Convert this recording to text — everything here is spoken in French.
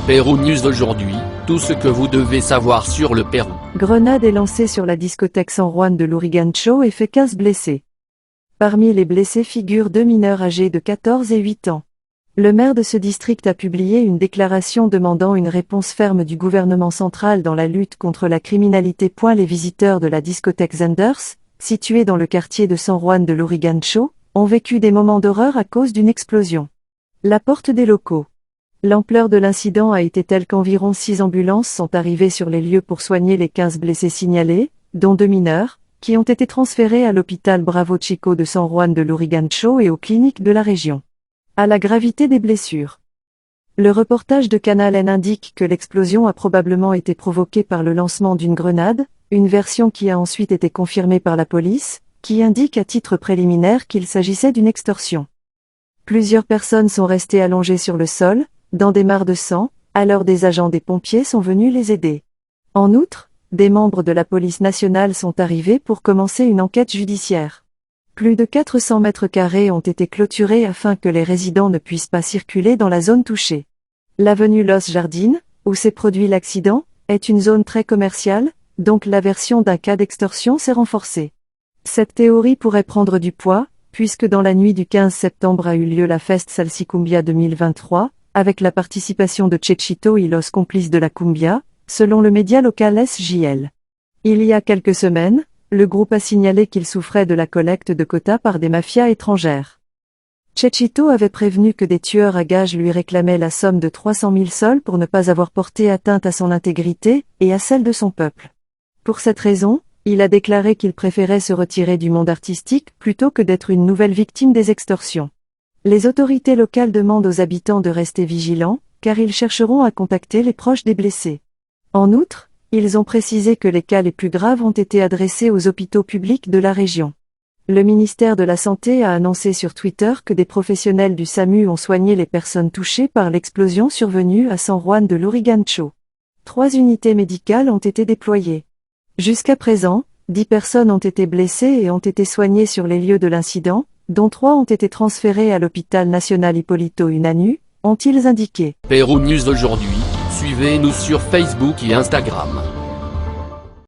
Pérou News aujourd'hui, tout ce que vous devez savoir sur le Pérou. Grenade est lancée sur la discothèque San Juan de Lurigancho et fait 15 blessés. Parmi les blessés figurent 2 mineurs âgés de 14 et 8 ans. Le maire de ce district a publié une déclaration demandant une réponse ferme du gouvernement central dans la lutte contre la criminalité. Les visiteurs de la discothèque Zenders, située dans le quartier de San Juan de Lurigancho, ont vécu des moments d'horreur à cause d'une explosion. La porte des locaux. L'ampleur de l'incident a été telle qu'environ 6 ambulances sont arrivées sur les lieux pour soigner les 15 blessés signalés, dont 2 mineurs, qui ont été transférés à l'hôpital Bravo Chico de San Juan de Lurigancho et aux cliniques de la région. À la gravité des blessures. Le reportage de Canal N indique que l'explosion a probablement été provoquée par le lancement d'une grenade, une version qui a ensuite été confirmée par la police, qui indique à titre préliminaire qu'il s'agissait d'une extorsion. Plusieurs personnes sont restées allongées sur le sol, dans des mares de sang, alors des agents des pompiers sont venus les aider. En outre, des membres de la police nationale sont arrivés pour commencer une enquête judiciaire. Plus de 400 mètres carrés ont été clôturés afin que les résidents ne puissent pas circuler dans la zone touchée. L'avenue Los Jardines, où s'est produit l'accident, est une zone très commerciale, donc la version d'un cas d'extorsion s'est renforcée. Cette théorie pourrait prendre du poids, puisque dans la nuit du 15 septembre a eu lieu la Fest Salsicumbia 2023, avec la participation de Chechito y los complices de la cumbia, selon le média local SJL. Il y a quelques semaines, le groupe a signalé qu'il souffrait de la collecte de quotas par des mafias étrangères. Chechito avait prévenu que des tueurs à gages lui réclamaient la somme de 300 000 sols pour ne pas avoir porté atteinte à son intégrité et à celle de son peuple. Pour cette raison, il a déclaré qu'il préférait se retirer du monde artistique plutôt que d'être une nouvelle victime des extorsions. Les autorités locales demandent aux habitants de rester vigilants, car ils chercheront à contacter les proches des blessés. En outre, ils ont précisé que les cas les plus graves ont été adressés aux hôpitaux publics de la région. Le ministère de la Santé a annoncé sur Twitter que des professionnels du SAMU ont soigné les personnes touchées par l'explosion survenue à San Juan de Lurigancho. 3 unités médicales ont été déployées. Jusqu'à présent, 10 personnes ont été blessées et ont été soignées sur les lieux de l'incident, dont 3 ont été transférés à l'hôpital national Hipólito Unanue, ont-ils indiqué. Pérou News aujourd'hui, suivez-nous sur Facebook et Instagram.